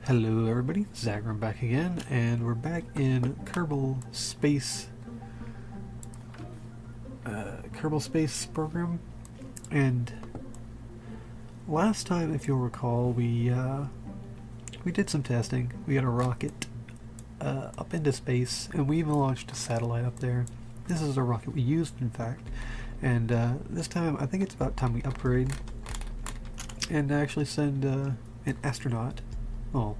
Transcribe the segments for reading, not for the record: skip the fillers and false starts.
Hello everybody, Zagrom back again, and we're back in Kerbal Space program. And last time, if you'll recall, we did some testing. We got a rocket up into space, and we even launched a satellite up there. This is a rocket we used, in fact, and this time I think it's about time we upgrade and actually send an astronaut. Oh,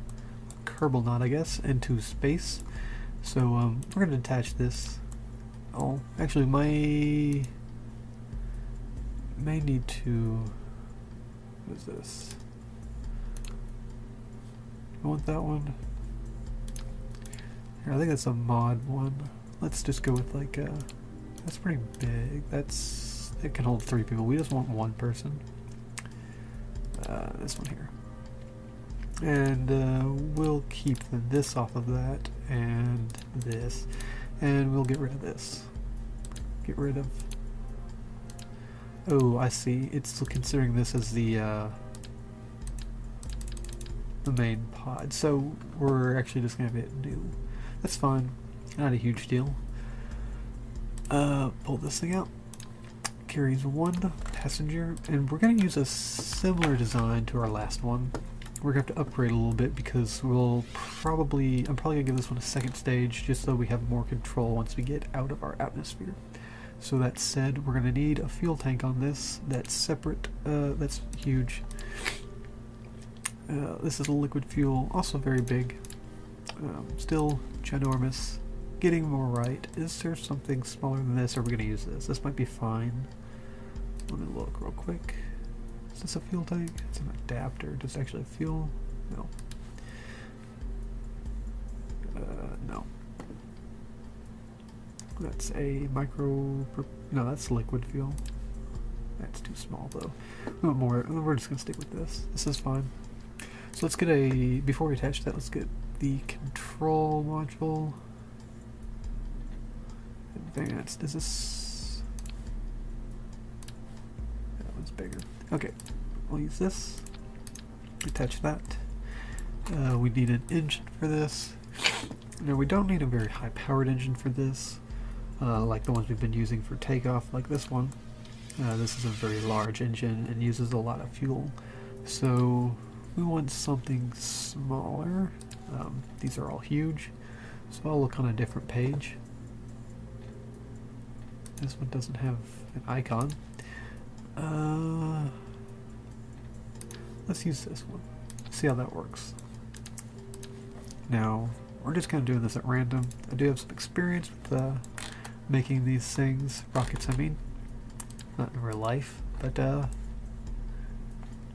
Kerbalnaut, I guess, into space. So we're going to attach this. Oh, actually, may need to. What is this? I want that one. Here, I think that's a mod one. Let's just go with like that's pretty big. It can hold 3 people. We just want 1 person. This one here. And we'll keep this off of that, and this, and we'll get rid of this. Get rid of. Oh, I see. It's still considering this as the main pod, so we're actually just gonna have it new. That's fine. Not a huge deal. Pull this thing out. Carries 1 passenger, and we're gonna use a similar design to our last one. We're going to have to upgrade a little bit because I'm probably going to give this one a 2nd stage just so we have more control once we get out of our atmosphere. So that said, we're going to need a fuel tank on this that's separate, that's huge. This is a liquid fuel, also very big, still ginormous, getting more right. Is there something smaller than this, or are we going to use this? This might be fine. Let me look real quick. Is this a fuel tank? It's an adapter. Does it actually fuel? No. No. That's a micro. No, that's liquid fuel. That's too small though. We want more. We're just gonna stick with this. This is fine. So let's get a. Before we attach that, let's get the control module. Advanced. Is this? That one's bigger. Okay, we'll use this. Attach that. We need an engine for this. Now we don't need a very high-powered engine for this, like the ones we've been using for takeoff, like this one. This is a very large engine and uses a lot of fuel. So we want something smaller. These are all huge, so I'll look on a different page. This one doesn't have an icon. Let's use this one. See how that works. Now, we're just kind of doing this at random. I do have some experience with making these things, rockets I mean, not in real life, but that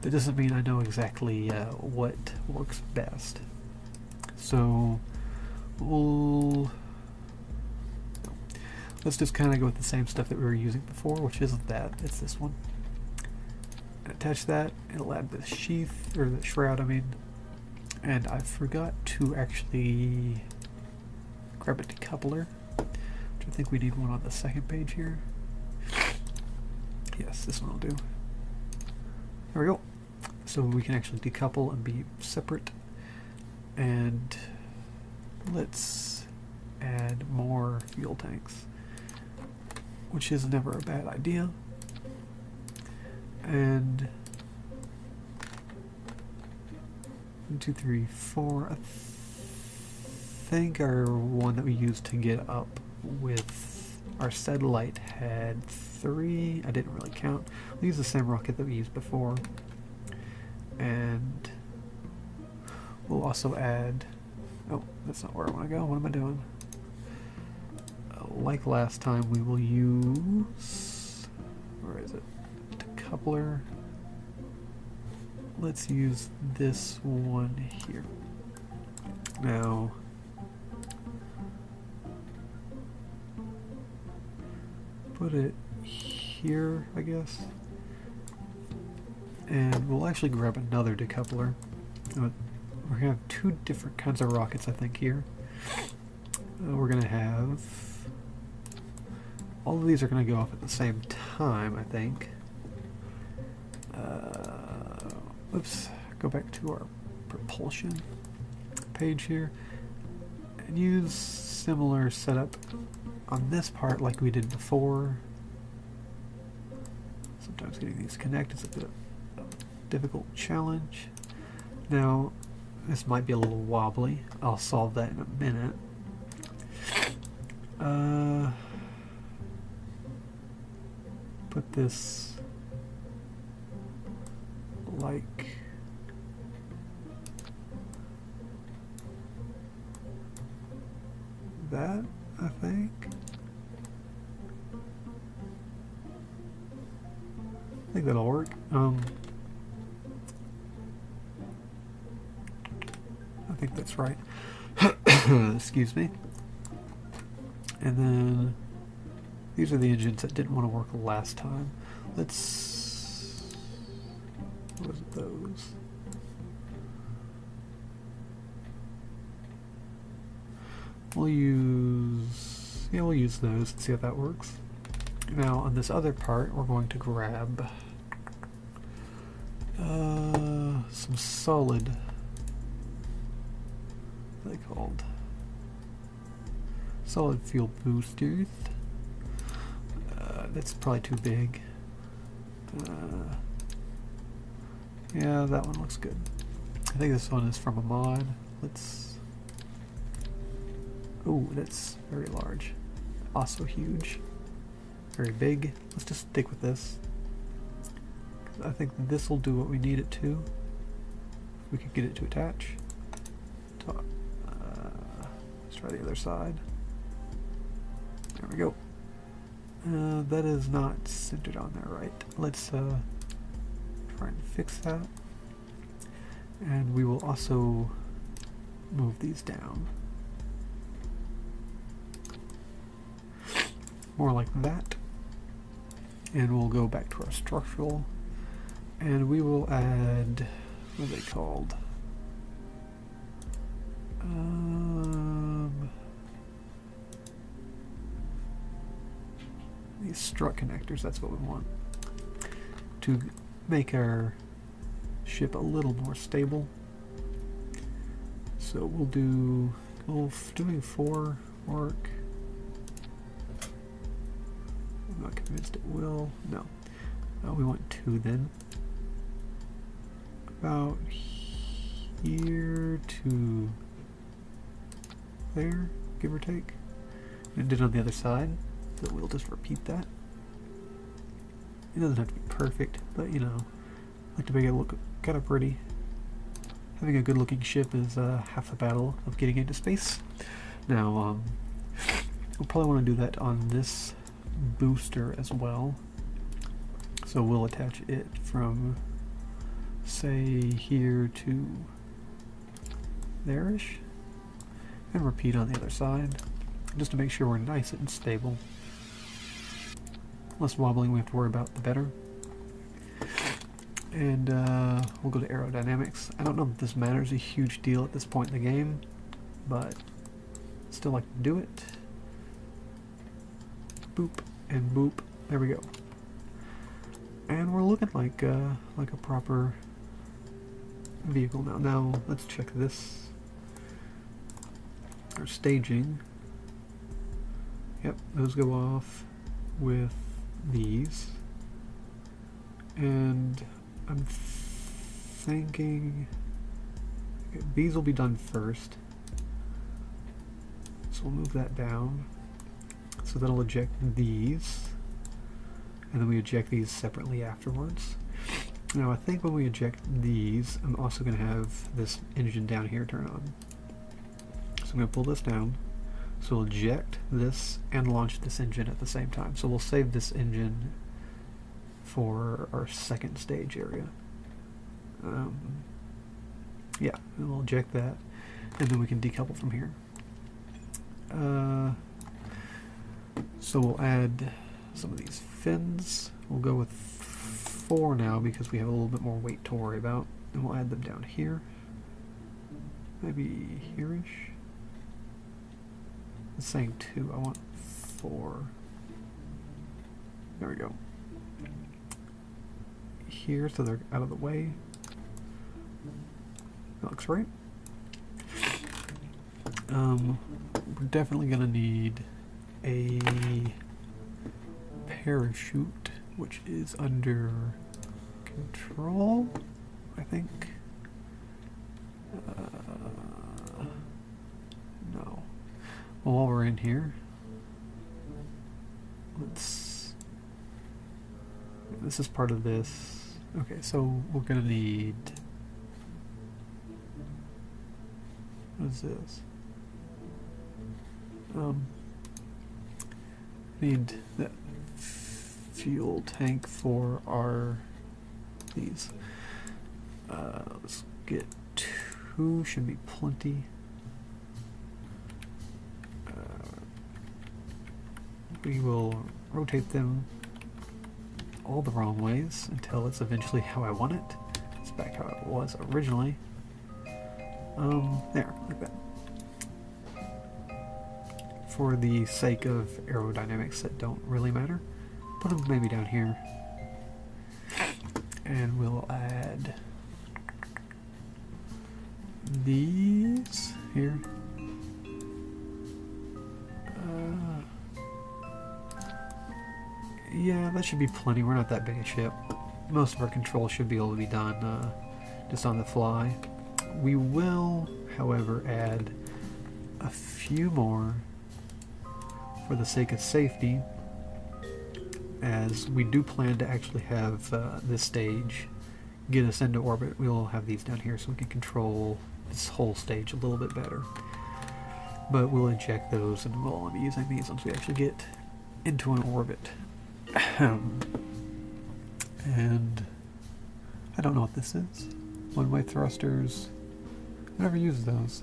doesn't mean I know exactly what works best. So, let's just kind of go with the same stuff that we were using before, which isn't that, it's this one. Attach that, it'll add the sheath, or the shroud I mean, and I forgot to actually grab a decoupler, which I think we need one on the 2nd page here. Yes, this one will do. There we go. So we can actually decouple and be separate, and let's add more fuel tanks, which is never a bad idea. And 1, 2, 3, 4. I think our one that we used to get up with our satellite had 3. I didn't really count. We used the same rocket that we used before, and we'll also add. Oh, that's not where I want to go. What am I doing? Like last time, we will use. Where is it? Coupler. Let's use this one here. Now, put it here, I guess. And we'll actually grab another decoupler. We're going to have 2 different kinds of rockets, I think, here. We're going to have. All of these are going to go off at the same time, I think. Oops, go back to our propulsion. page here and use similar setup on this part like we did before. Sometimes getting these to connect is a bit of a difficult challenge. Now, this might be a little wobbly. I'll solve that in a minute. Put this like that, I think. I think that'll work. I think that's right. Excuse me. And then these are the engines that didn't want to work last time. Let's... what was it, those? We'll use those and see how that works. Now on this other part, we're going to grab some solid, what are they called? Solid fuel boosters. That's probably too big. Yeah, that one looks good. I think this one is from a mod. Let's... ooh, that's very large. Also huge. Very big. Let's just stick with this. I think this will do what we need it to. We could get it to attach. Let's try the other side. There we go. That is not centered on there right. Let's try and fix that. And we will also move these down. More like that. And we'll go back to our structural. And we will add, what are they called? These strut connectors, that's what we want. To make our ship a little more stable. So we'll do, doing 4 work. I'm not convinced it will. No. We want 2 then. About here to there, give or take. And did on the other side, so we'll just repeat that. It doesn't have to be perfect, but you know, I like to make it look kind of pretty. Having a good looking ship is half the battle of getting into space. Now, we'll probably want to do that on this booster as well. So we'll attach it from, say, here to there-ish, and repeat on the other side, just to make sure we're nice and stable. Less wobbling we have to worry about, the better. And we'll go to aerodynamics. I don't know if this matters a huge deal at this point in the game, but still like to do it. Boop and boop. There we go. And we're looking like a proper vehicle now. Now let's check this. Our staging. Yep, those go off with these. And I'm thinking these will be done first. So we'll move that down. So that'll eject these. And then we eject these separately afterwards. Now I think when we eject these, I'm also going to have this engine down here turn on. So I'm going to pull this down. So we'll eject this and launch this engine at the same time. So we'll save this engine for our second stage area. Yeah, and we'll eject that, and then we can decouple from here. So we'll add some of these fins. We'll go with 4 now because we have a little bit more weight to worry about. And we'll add them down here. Maybe here-ish. It's saying 2, I want 4. There we go. Here, so they're out of the way. That looks right. We're definitely gonna need a parachute, which is under control, I think. No. Well, while we're in here, this is part of this. Okay, so we're gonna need, what is this? Need that fuel tank for these. Let's get 2, should be plenty. We will rotate them all the wrong ways until it's eventually how I want it. It's back how it was originally. There, like that. For the sake of aerodynamics that don't really matter, put them maybe down here. And we'll add these here. Yeah, that should be plenty. We're not that big a ship. Most of our controls should be able to be done just on the fly. We will, however, add a few more for the sake of safety, as we do plan to actually have this stage get us into orbit. We'll have these down here so we can control this whole stage a little bit better. But we'll inject those and we'll only be using these once we actually get into an orbit. And I don't know what this is. One-way thrusters. I never used those.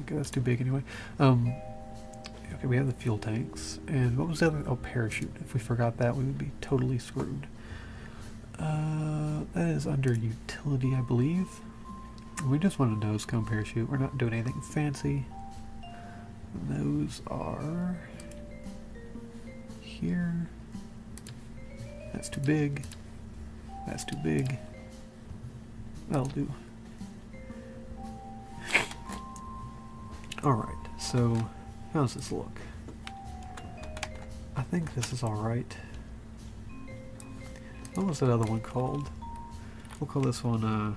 Okay, that's too big anyway. Okay, we have the fuel tanks. And what was the other? Oh, parachute. If we forgot that, we would be totally screwed. That is under utility, I believe. We just want a nose cone parachute. We're not doing anything fancy. Those are here. That's too big. That's too big. That'll do. Alright, so how does this look? I think this is alright. What was that other one called? We'll call this one,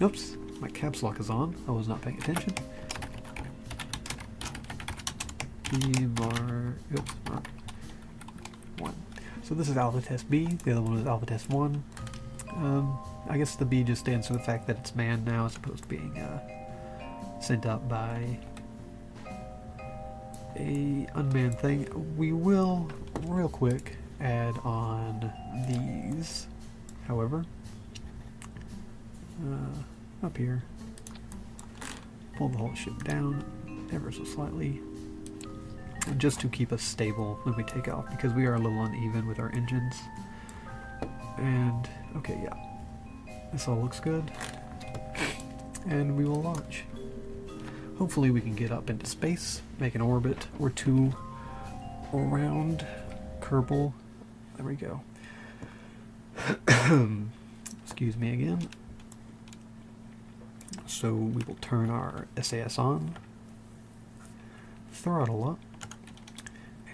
oops, my caps lock is on. I was not paying attention. Oops, mark 1. So this is alpha test B, the other one is alpha test 1. I guess the B just stands for the fact that it's manned now as opposed to being sent up by a unmanned thing. We will, real quick, add on these, however. Up here, pull the whole ship down ever so slightly, just to keep us stable when we take off, because we are a little uneven with our engines. And okay, yeah, this all looks good, and we will launch. Hopefully we can get up into space, make an orbit or two around Kerbal. There we go. Excuse me again. So we will turn our SAS on, throttle up,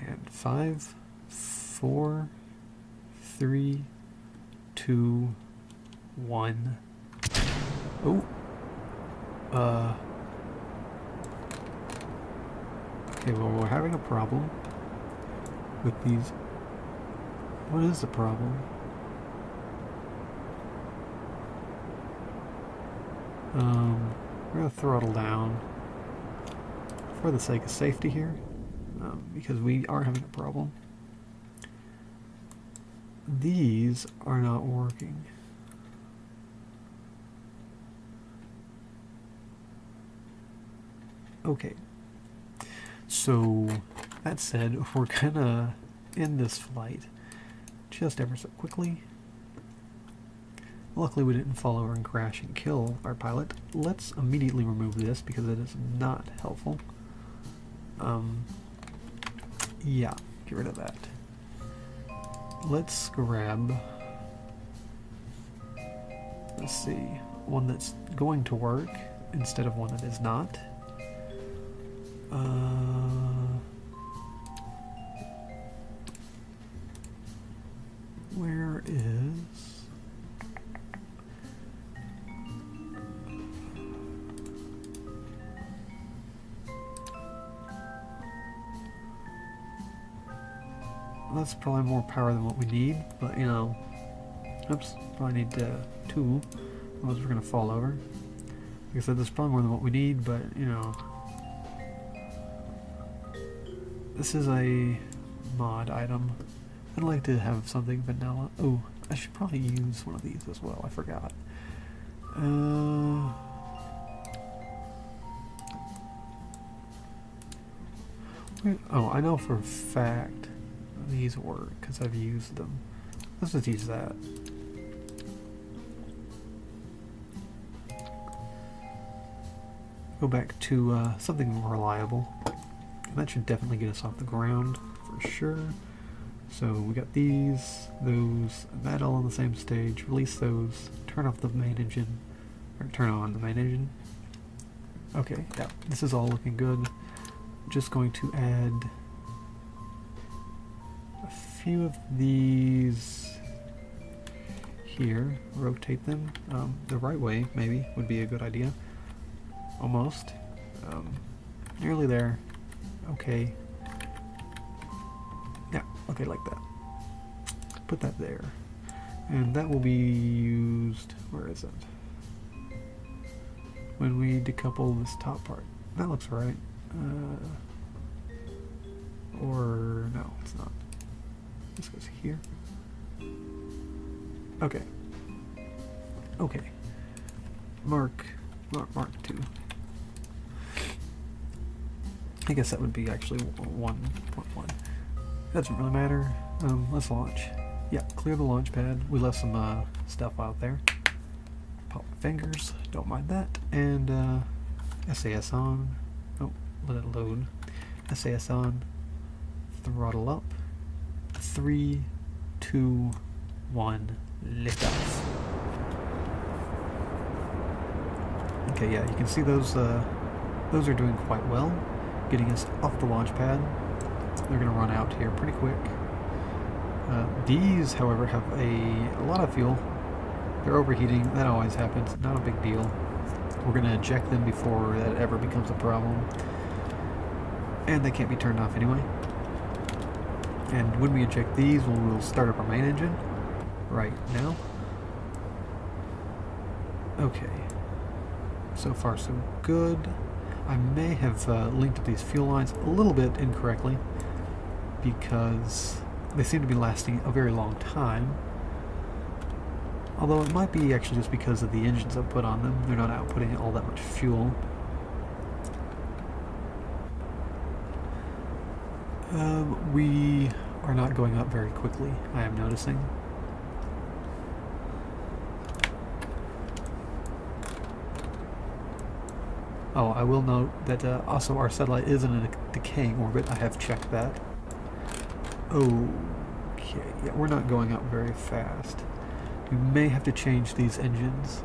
and 5, 4, 3, 2, 1. Oh. Okay, well, we're having a problem with these. What is the problem? We're going to throttle down for the sake of safety here, because we are having a problem. These are not working. Okay, so that said, we're gonna end this flight just ever so quickly. Luckily we didn't fall over and crash and kill our pilot. Let's immediately remove this because it is not helpful. Yeah, get rid of that. Let's grab, let's see, one that's going to work instead of one that is not. Where is... That's probably more power than what we need, but you know, oops, probably need 2, otherwise we're gonna fall over. Like I said, this is probably more than what we need, but you know, this is a mod item. I'd like to have something vanilla. Oh, I should probably use one of these as well, I forgot. Oh, I know for a fact these work because I've used them. Let's just use that. Go back to something more reliable. That should definitely get us off the ground for sure. So we got these, those, that all on the same stage. Release those. Turn off the main engine, or turn on the main engine. Okay, yeah, this is all looking good. Just going to add a few of these here. Rotate them the right way, maybe, would be a good idea. Almost. Nearly there. Okay. Yeah, okay, like that. Put that there. And that will be used... Where is it? When we decouple this top part. That looks right. Or... no, it's not. This goes here. Okay. Okay. Mark 2. I guess that would be actually 1.1. Doesn't really matter. Let's launch. Yeah, clear the launch pad. We left some stuff out there. Pop my fingers. Don't mind that. And SAS on. Oh, let it load. SAS on. Throttle up. 3, 2, 1. Lift off. Okay, yeah, you can see those are doing quite well, getting us off the launch pad. They're going to run out here pretty quick. These, however, have a lot of fuel. They're overheating. That always happens. Not a big deal. We're going to eject them before that ever becomes a problem. And they can't be turned off anyway. And when we eject these, we'll start up our main engine right now. Okay. So far, so good. I may have linked up these fuel lines a little bit incorrectly because they seem to be lasting a very long time. Although it might be actually just because of the engines I've put on them. They're not outputting all that much fuel. We are not going up very quickly, I am noticing. Oh, I will note that also our satellite is in a decaying orbit. I have checked that. Okay, yeah, we're not going up very fast. We may have to change these engines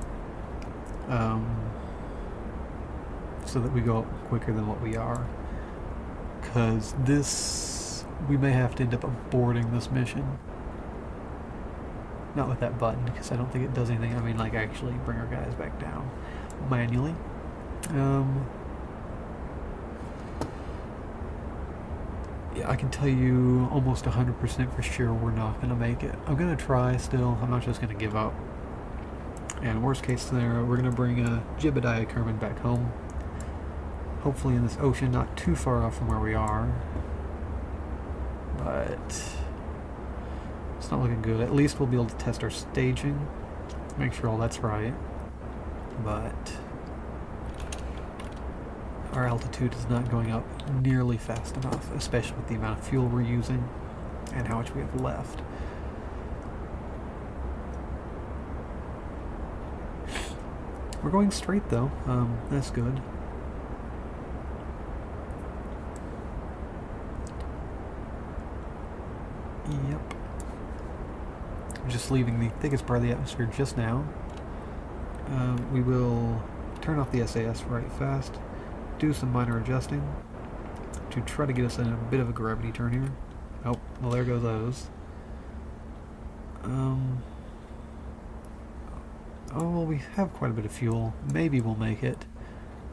so that we go up quicker than what we are. Because this, we may have to end up aborting this mission. Not with that button, because I don't think it does anything. I mean, like, actually bring our guys back down manually. Yeah, I can tell you almost 100% for sure we're not going to make it. I'm going to try still. I'm not just going to give up. And worst case scenario, we're going to bring a Jebediah Kerman back home. Hopefully in this ocean, not too far off from where we are. But it's not looking good. At least we'll be able to test our staging. Make sure all that's right. But our altitude is not going up nearly fast enough, especially with the amount of fuel we're using and how much we have left. We're going straight though, that's good. just leaving the thickest part of the atmosphere just now. We will turn off the SAS right fast, do some minor adjusting to try to get us in a bit of a gravity turn here. Oh, well, there goes those. Oh, well, we have quite a bit of fuel. Maybe we'll make it.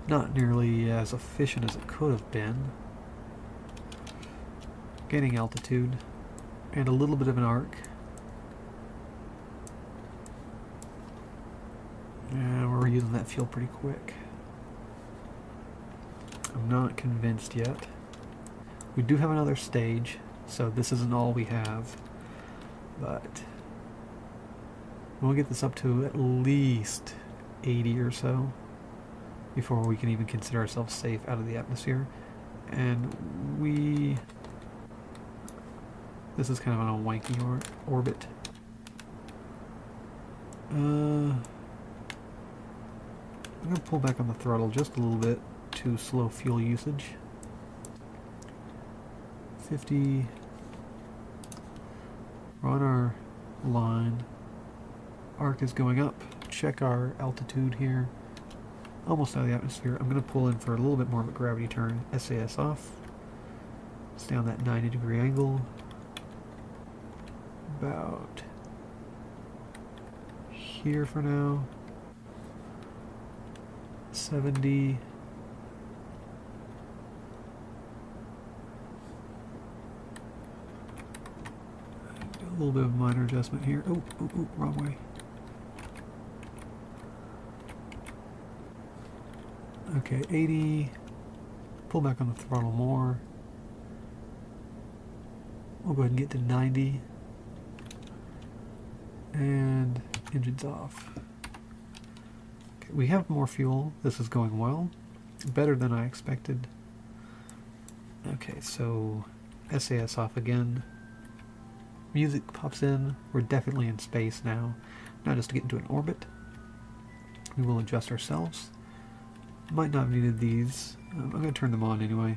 Not nearly as efficient as it could have been. Gaining altitude and a little bit of an arc. Yeah, we're using that fuel pretty quick. I'm not convinced yet. We do have another stage, so this isn't all we have. But we'll get this up to at least 80 or so before we can even consider ourselves safe out of the atmosphere. And this is kind of on a wanky orbit. I'm going to pull back on the throttle just a little bit to slow fuel usage. 50. We're on our line. Arc is going up. Check our altitude here. Almost out of the atmosphere. I'm going to pull in for a little bit more of a gravity turn. SAS off. Stay on that 90-degree angle. About here for now. 70. A little bit of minor adjustment here. Oh, wrong way. Okay, 80. Pull back on the throttle more. We'll go ahead and get to 90. And engine's off. Okay, we have more fuel. This is going well. Better than I expected. Okay, so SAS off again. Music pops in. We're definitely in space now. Now just to get into an orbit. We will adjust ourselves. Might not have needed these. I'm going to turn them on anyway.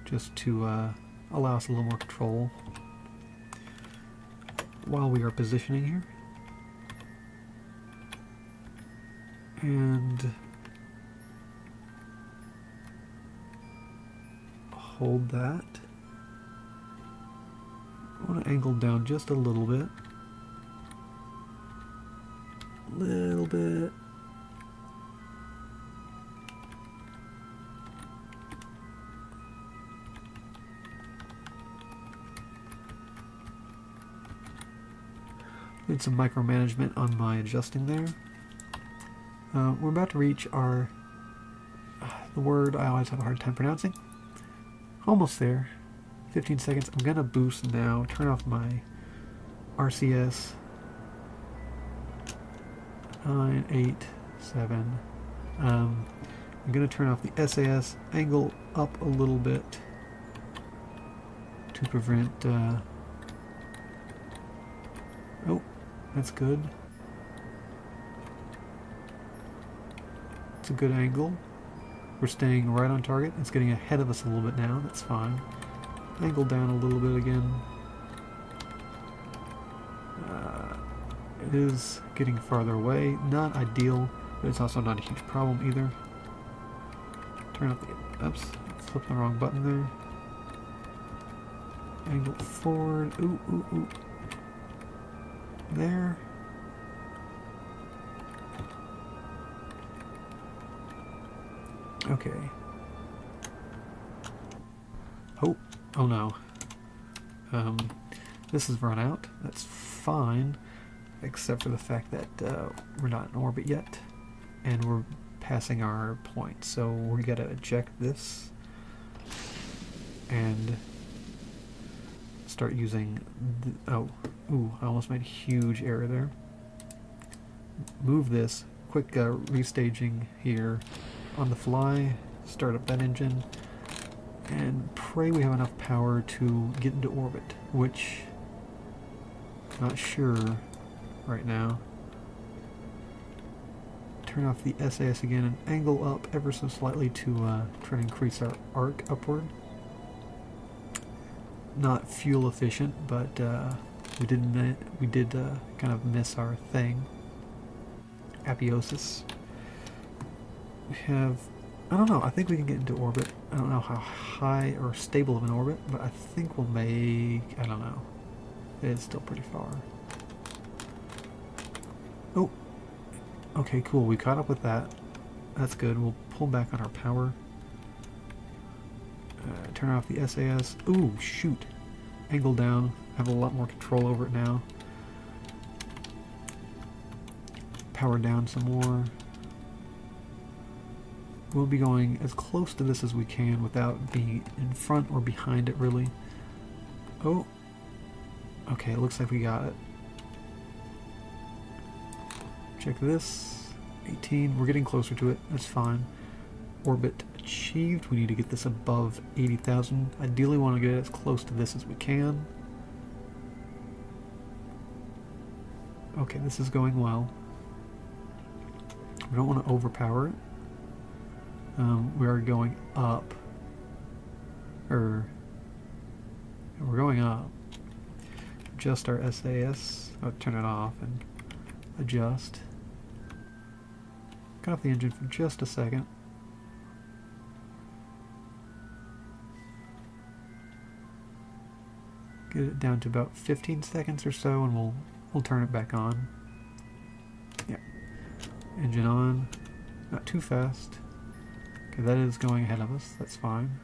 Just to allow us a little more control while we are positioning here. And hold that. I want to angle down just a little bit. Little bit. Did some micromanagement on my adjusting there. We're about to reach the word I always have a hard time pronouncing. Almost there. 15 seconds. I'm going to boost now. Turn off my RCS. 9, 8, 7. I'm going to turn off the SAS. Angle up a little bit to prevent... oh, that's good. It's a good angle. We're staying right on target. It's getting ahead of us a little bit now. That's fine. Angle down a little bit again. It is getting farther away. Not ideal, but it's also not a huge problem either. Turn up the... oops. Flip the wrong button there. Angle forward. Ooh. There. Okay. Oh no. This has run out. That's fine, except for the fact that we're not in orbit yet, and we're passing our point. So we gotta eject this and start using. I almost made a huge error there. Move this. Quick restaging here on the fly. Start up that engine. And pray we have enough power to get into orbit, which I'm not sure right now. Turn off the SAS again and angle up ever so slightly to try to increase our arc upward. Not fuel efficient, but We did kind of miss our thing. Apiosis. We have, I don't know, I think we can get into orbit. I don't know how high or stable of an orbit, but I think we'll make, I don't know. It's still pretty far. Oh, okay, cool. We caught up with that. That's good. We'll pull back on our power. Turn off the SAS. Ooh, shoot. Angle down. Have a lot more control over it now. Power down some more. We'll be going as close to this as we can without being in front or behind it, really. Oh. Okay, it looks like we got it. Check this. 18. We're getting closer to it. That's fine. Orbit achieved. We need to get this above 80,000. Ideally want to get as close to this as we can. Okay, this is going well. We don't want to overpower it. We are going up. We're going up. Adjust our SAS. I'll turn it off and adjust. Cut off the engine for just a second. Get it down to about 15 seconds or so, and we'll turn it back on. Yeah. Engine on. Not too fast. Okay, that is going ahead of us. That's fine.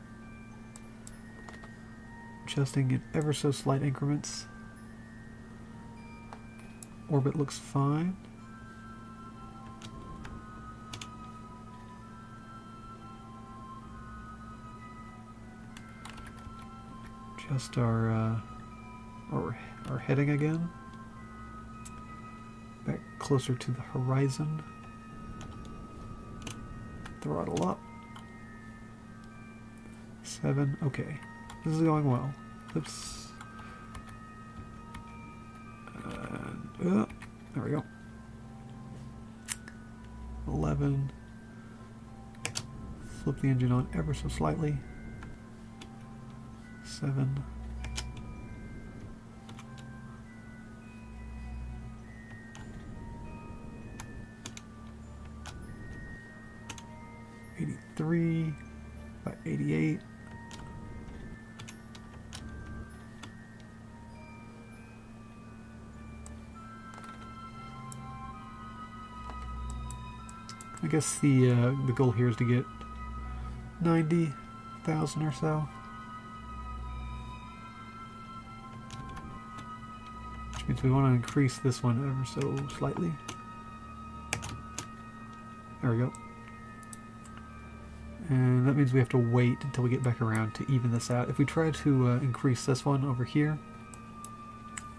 Adjusting in ever so slight increments. Orbit looks fine. Adjust our heading again. Back closer to the horizon. Throttle up. 7. Okay. This is going well. Oops. There we go. 11. Flip the engine on ever so slightly. 7. '83 by 88. I guess the goal here is to get 90,000 or so. Which means we want to increase this one ever so slightly. There we go. And that means we have to wait until we get back around to even this out. If we try to increase this one over here,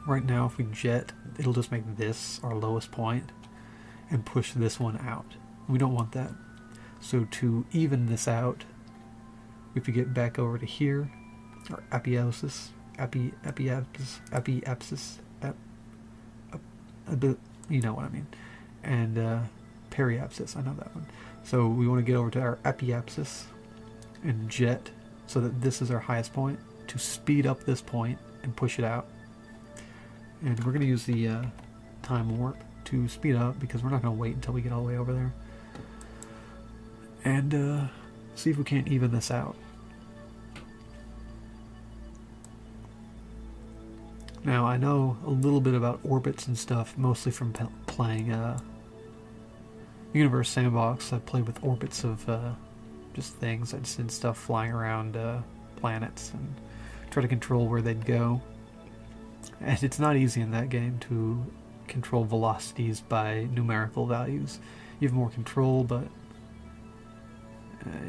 right now if we jet, it'll just make this our lowest point and push this one out. We don't want that. So to even this out, we have to get back over to here, or apiasis, you know what I mean, and periapsis, I know that one. So we want to get over to our epiapsis and jet so that this is our highest point to speed up this point and push it out. And we're going to use the time warp to speed up because we're not going to wait until we get all the way over there. And see if we can't even this out. Now I know a little bit about orbits and stuff, mostly from playing Universe Sandbox. I played with orbits of just things. I'd send stuff flying around planets and try to control where they'd go. And it's not easy in that game to control velocities by numerical values. You have more control, but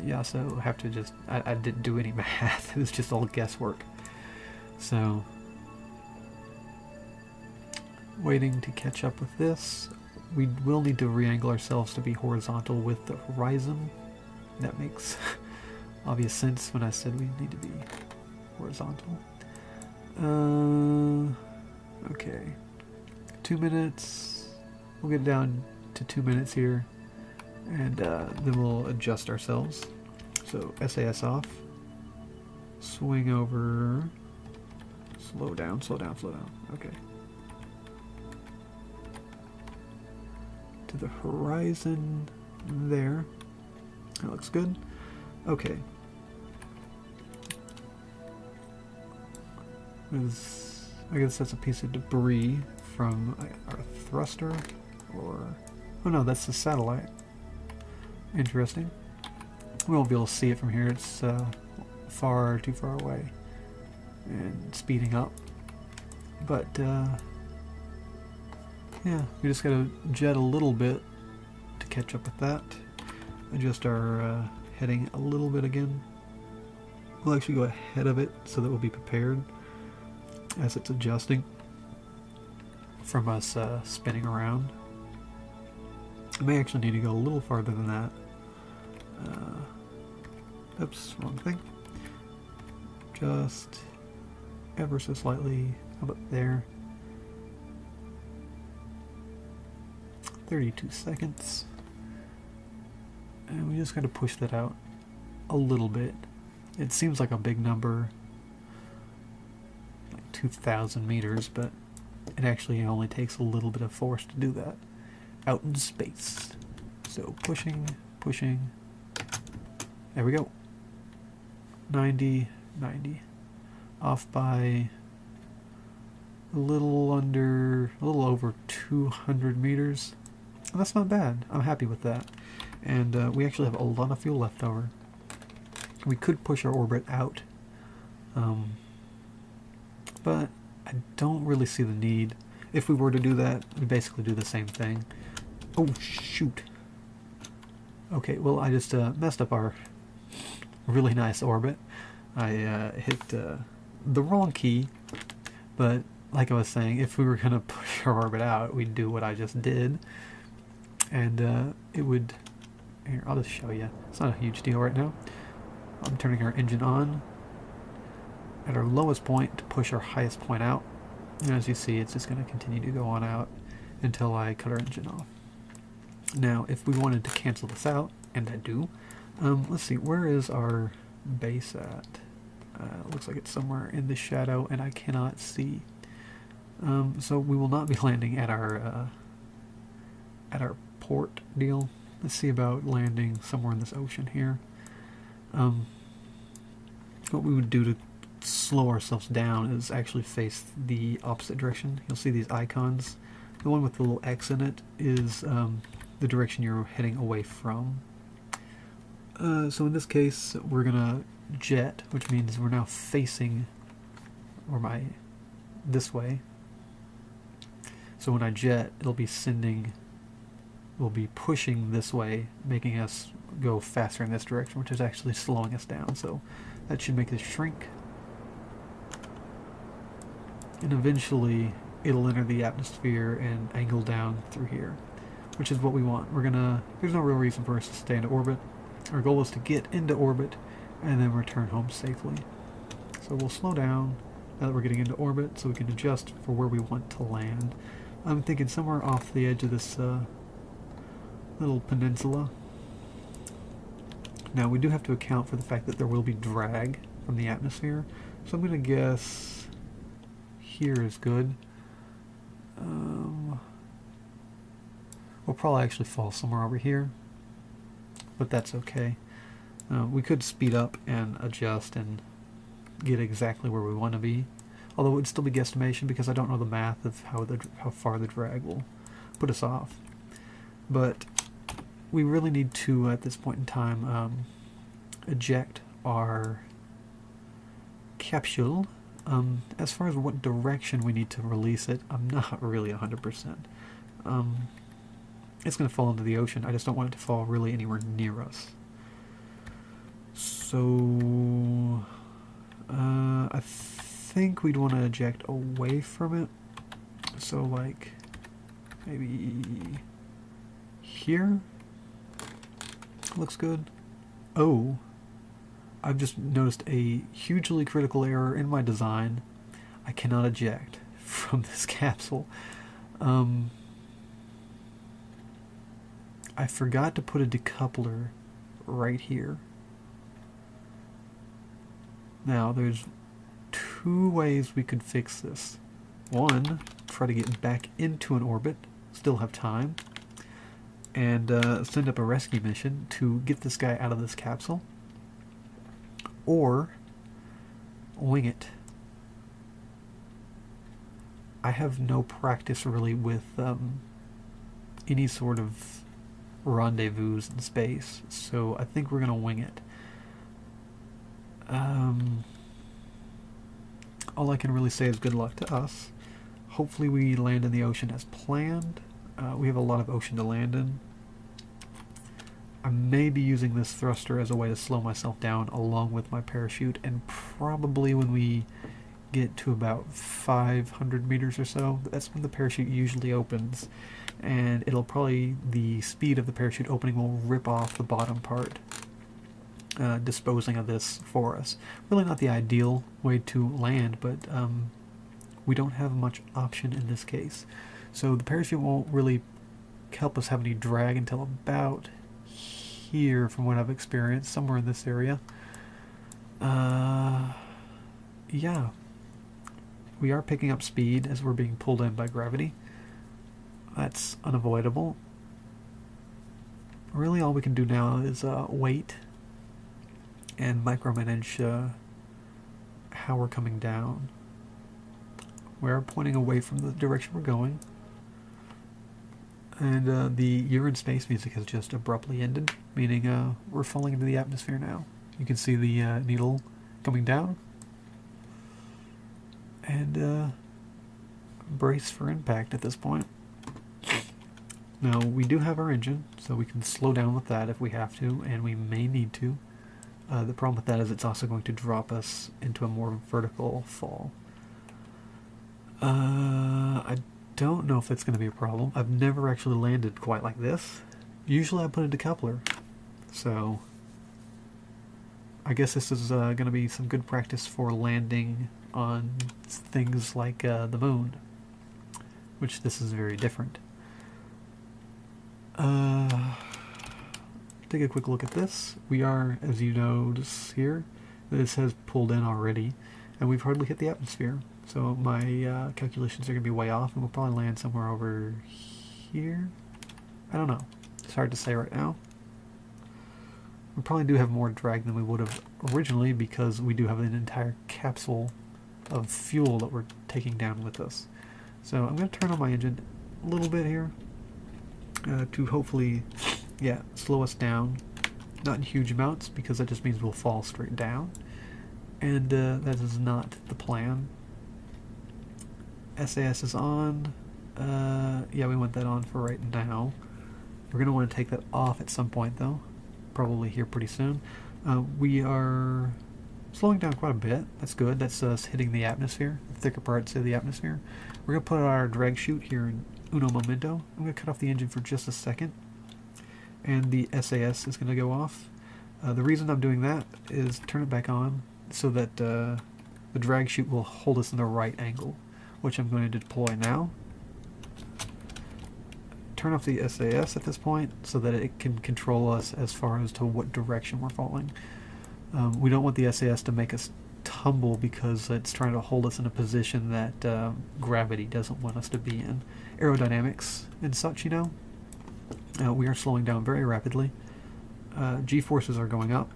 you also have to just... I didn't do any math. It was just all guesswork. So, waiting to catch up with this. We will need to re-angle ourselves to be horizontal with the horizon. That makes obvious sense when I said we need to be horizontal. Okay. 2 minutes. We'll get down to 2 minutes here. And then we'll adjust ourselves. So SAS off. Swing over. Slow down, slow down, slow down. Okay. to the horizon there. That looks good. Okay. I guess that's a piece of debris from our thruster, or... Oh no, that's the satellite. Interesting. We won't be able to see it from here, it's too far away. And speeding up. But, yeah, we just gotta jet a little bit to catch up with that. Adjust our heading a little bit again. We'll actually go ahead of it so that we'll be prepared as it's adjusting from us spinning around. I may actually need to go a little farther than that. Oops, wrong thing. Just ever so slightly. How about there? 32 seconds. And we just got to push that out a little bit. It seems like a big number, like 2,000 meters, but it actually only takes a little bit of force to do that out in space. So pushing, pushing. There we go. 90, 90. Off by a little over 200 meters. That's not bad. I'm happy with that. And we actually have a lot of fuel left over. We could push our orbit out, but I don't really see the need. If we were to do that, we basically do the same thing. Oh shoot. Okay, well I just messed up our really nice orbit. I hit the wrong key, but like I was saying, if we were going to push our orbit out, we'd do what I just did, and it would... Here, I'll just show you. It's not a huge deal right now. I'm turning our engine on at our lowest point to push our highest point out. And as you see, it's just going to continue to go on out until I cut our engine off. Now, if we wanted to cancel this out, and I do, let's see, where is our base at? Looks like it's somewhere in the shadow, and I cannot see. So we will not be landing at our port deal. Let's see about landing somewhere in this ocean here. What we would do to slow ourselves down is actually face the opposite direction. You'll see these icons. The one with the little X in it is the direction you're heading away from. So in this case, we're gonna jet, which means we're now facing this way. So when I jet, it'll be we'll be pushing this way, making us go faster in this direction, which is actually slowing us down. So that should make this shrink. And eventually it'll enter the atmosphere and angle down through here, which is what we want. There's no real reason for us to stay in orbit. Our goal is to get into orbit and then return home safely. So we'll slow down now that we're getting into orbit so we can adjust for where we want to land. I'm thinking somewhere off the edge of this little peninsula. Now we do have to account for the fact that there will be drag from the atmosphere, so I'm going to guess here is good. We'll probably actually fall somewhere over here, but that's okay. We could speed up and adjust and get exactly where we want to be, although it would still be guesstimation because I don't know the math of how far the drag will put us off. But we really need to, at this point in time, eject our capsule. As far as what direction we need to release it, I'm not really 100%. It's going to fall into the ocean. I just don't want it to fall really anywhere near us. So I think we'd want to eject away from it. So like maybe here looks good. Oh, I've just noticed a hugely critical error in my design. I cannot eject from this capsule. I forgot to put a decoupler right here. Now, there's two ways we could fix this. One, try to get back into an orbit, still have time. and send up a rescue mission to get this guy out of this capsule, or wing it. I have no practice really with any sort of rendezvous in space, so I think we're gonna wing it. All I can really say is good luck to us. Hopefully we land in the ocean as planned. We have a lot of ocean to land in. I may be using this thruster as a way to slow myself down along with my parachute, and probably when we get to about 500 meters or so, that's when the parachute usually opens, and the speed of the parachute opening will rip off the bottom part, disposing of this for us. Really not the ideal way to land, but we don't have much option in this case. So the parachute won't really help us have any drag until about here, from what I've experienced, somewhere in this area. Yeah. We are picking up speed as we're being pulled in by gravity. That's unavoidable. Really all we can do now is wait and micromanage how we're coming down. We're pointing away from the direction we're going. And the You're in Space music has just abruptly ended, meaning we're falling into the atmosphere now. You can see the needle coming down. And brace for impact at this point. Now, we do have our engine, so we can slow down with that if we have to, and we may need to. The problem with that is it's also going to drop us into a more vertical fall. I don't know if that's going to be a problem. I've never actually landed quite like this. Usually I put it to coupler, so I guess this is going to be some good practice for landing on things like the moon, which this is very different. Take a quick look at this. We are, as you notice here, this has pulled in already, and we've hardly hit the atmosphere. So my calculations are going to be way off, and we'll probably land somewhere over here. I don't know. It's hard to say right now. We probably do have more drag than we would have originally, because we do have an entire capsule of fuel that we're taking down with us. So I'm going to turn on my engine a little bit here to hopefully, slow us down. Not in huge amounts, because that just means we'll fall straight down. And that is not the plan. SAS is on. We want that on for right now. We're going to want to take that off at some point, though. Probably here pretty soon. We are slowing down quite a bit. That's good. That's us hitting the atmosphere, the thicker parts of the atmosphere. We're going to put our drag chute here in uno momento. I'm going to cut off the engine for just a second, and the SAS is going to go off. The reason I'm doing that is turn it back on so that the drag chute will hold us in the right angle, which I'm going to deploy now. Turn off the SAS at this point so that it can control us as far as to what direction we're falling. We don't want the SAS to make us tumble, because it's trying to hold us in a position that gravity doesn't want us to be in. Aerodynamics and such, you know. We are slowing down very rapidly. G-forces are going up,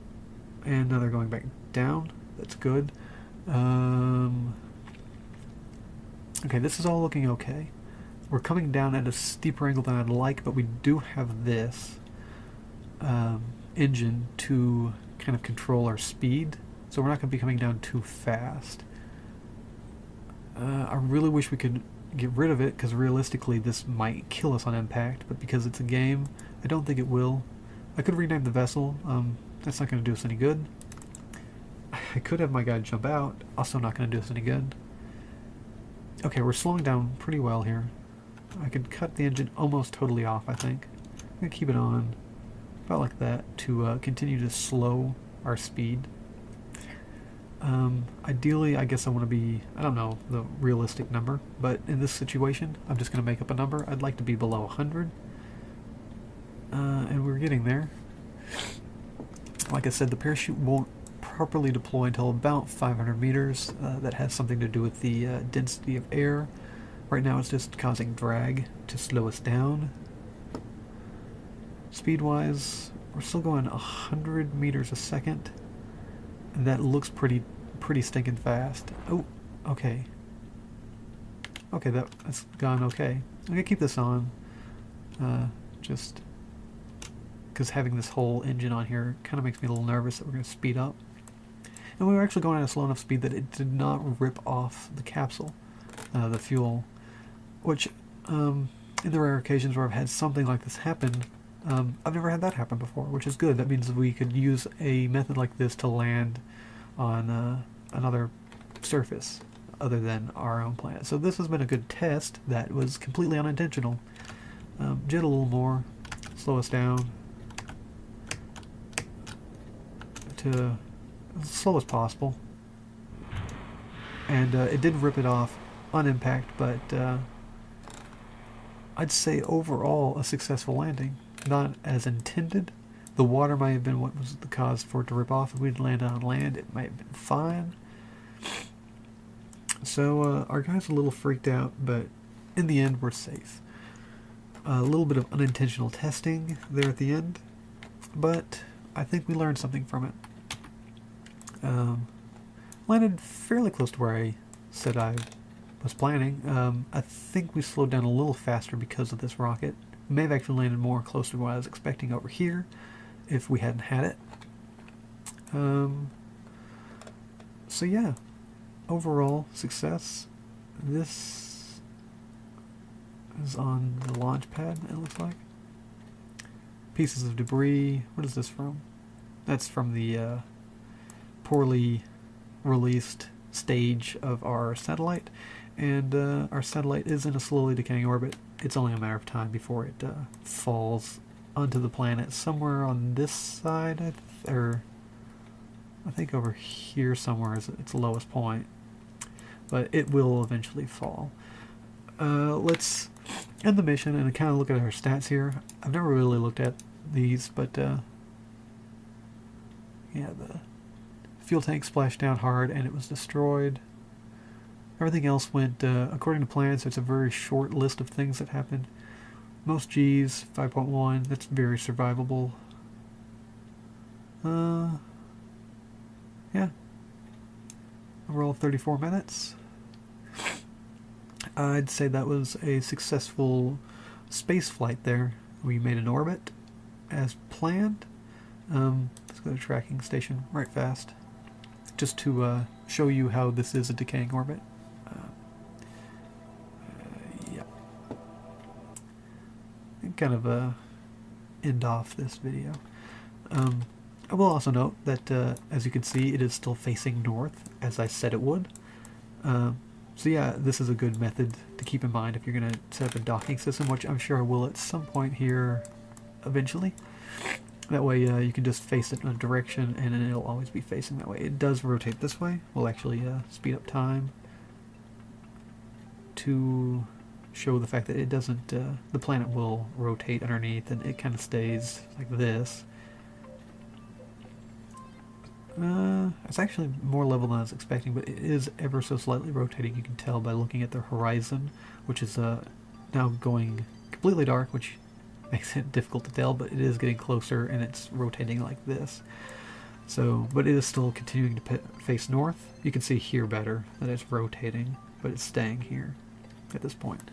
and now they're going back down. That's good. Okay, this is all looking okay. We're coming down at a steeper angle than I'd like, but we do have this engine to kind of control our speed, so we're not going to be coming down too fast. I really wish we could get rid of it, because realistically this might kill us on impact, but because it's a game, I don't think it will. I could rename the vessel. That's not going to do us any good. I could have my guy jump out, also not going to do us any good. Okay, we're slowing down pretty well here. I could cut the engine almost totally off, I think. I'm going to keep it on about like that to continue to slow our speed. Ideally, I guess I want to be, I don't know the realistic number, but in this situation, I'm just going to make up a number. I'd like to be below 100. And we're getting there. Like I said, the parachute won't properly deploy until about 500 meters. That has something to do with the density of air. Right now it's just causing drag to slow us down. Speed-wise, we're still going 100 meters a second. And that looks pretty stinking fast. Oh, okay. Okay, that's gone okay. I'm gonna keep this on. Just because having this whole engine on here kind of makes me a little nervous that we're going to speed up. And we were actually going at a slow enough speed that it did not rip off the capsule, the fuel, which in the rare occasions where I've had something like this happen, I've never had that happen before, which is good. That means we could use a method like this to land on another surface other than our own planet. So this has been a good test that was completely unintentional. Jet a little more, slow us down to as slow as possible, and it did rip it off on impact, but I'd say overall a successful landing. Not as intended. The water might have been what was the cause for it to rip off. If we'd landed on land, it might have been fine. So our guy's a little freaked out, but in the end we're safe. A little bit of unintentional testing there at the end, but I think we learned something from it. Landed fairly close to where I said I was planning. I think we slowed down a little faster because of this rocket. We may have actually landed more close to what I was expecting over here if we hadn't had it. So yeah, overall success. This is on the launch pad, it looks like. Pieces of debris. What is this from? That's from the poorly released stage of our satellite. And our satellite is in a slowly decaying orbit. It's only a matter of time before it falls onto the planet somewhere on this side, I think over here somewhere is its lowest point. But it will eventually fall. Let's end the mission and kind of look at our stats here. I've never really looked at these, but yeah, the fuel tank splashed down hard and it was destroyed. Everything else went according to plan, so it's a very short list of things that happened. Most G's, 5.1, that's very survivable. Yeah. Overall 34 minutes. I'd say that was a successful space flight there. We made an orbit as planned. Let's go to tracking station right fast, just to show you how this is a decaying orbit. Yeah. And kind of end off this video. I will also note that, as you can see, it is still facing north, as I said it would. So yeah, this is a good method to keep in mind if you're going to set up a docking system, which I'm sure I will at some point here eventually. That way you can just face it in a direction and it'll always be facing that way. It does rotate this way. We'll actually speed up time to show the fact that it doesn't, the planet will rotate underneath and it kind of stays like this. It's actually more level than I was expecting, but it is ever so slightly rotating. You can tell by looking at the horizon, which is now going completely dark, which makes it difficult to tell, but it is getting closer and it's rotating like this. So, but it is still continuing to face north. You can see here better that it's rotating, but it's staying here at this point.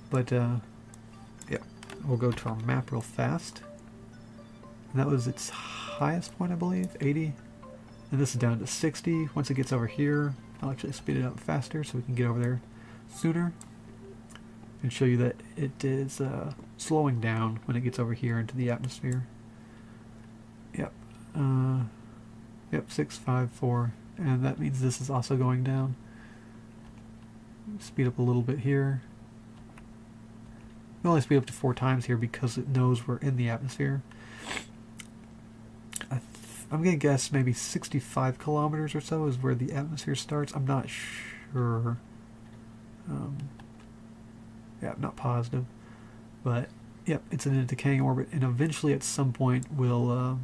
But yeah, we'll go to our map real fast. And that was its highest point, I believe, 80. And this is down to 60. Once it gets over here, I'll actually speed it up faster so we can get over there sooner. And show you that it is slowing down when it gets over here into the atmosphere. Yep. Yep, 654. And that means this is also going down. Speed up a little bit here. We only speed up to 4 times here because it knows we're in the atmosphere. I'm going to guess maybe 65 kilometers or so is where the atmosphere starts. I'm not sure. Yeah, I'm not positive. But, yep, it's in a decaying orbit. And eventually at some point we'll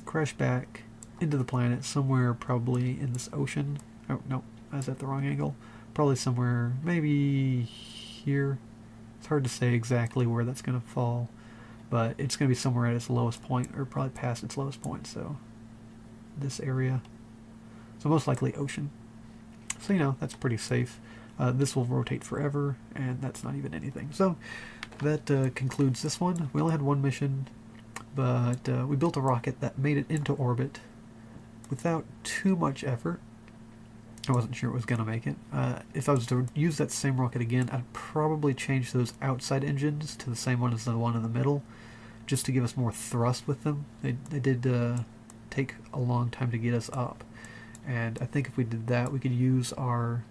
crash back into the planet somewhere probably in this ocean. Oh, no, I was at the wrong angle. Probably somewhere maybe here. It's hard to say exactly where that's going to fall. but it's going to be somewhere at its lowest point, or probably past its lowest point, so this area. So most likely ocean. So, you know, that's pretty safe. This will rotate forever, and that's not even anything. So that concludes this one. We only had one mission, but we built a rocket that made it into orbit without too much effort. I wasn't sure it was going to make it. If I was to use that same rocket again, I'd probably change those outside engines to the same one as the one in the middle, just to give us more thrust with them. They did take a long time to get us up, and I think if we did that, we could use our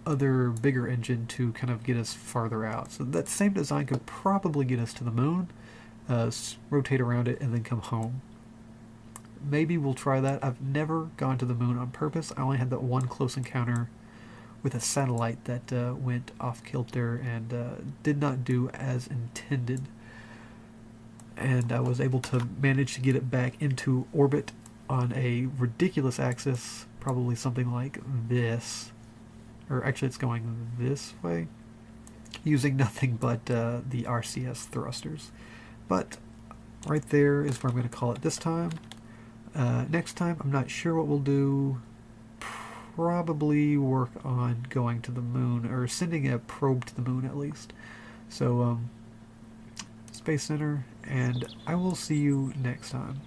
other bigger engine to kind of get us farther out. So that same design could probably get us to the moon, rotate around it, and then come home. Maybe we'll try that. I've never gone to the moon on purpose. I only had that one close encounter with a satellite that went off kilter and did not do as intended. And I was able to manage to get it back into orbit on a ridiculous axis, probably something like this. Or actually it's going this way, using nothing but the RCS thrusters. But right there is where I'm going to call it this time. Next time, I'm not sure what we'll do. Probably work on going to the moon, or sending a probe to the moon at least. So, Space Center, and I will see you next time.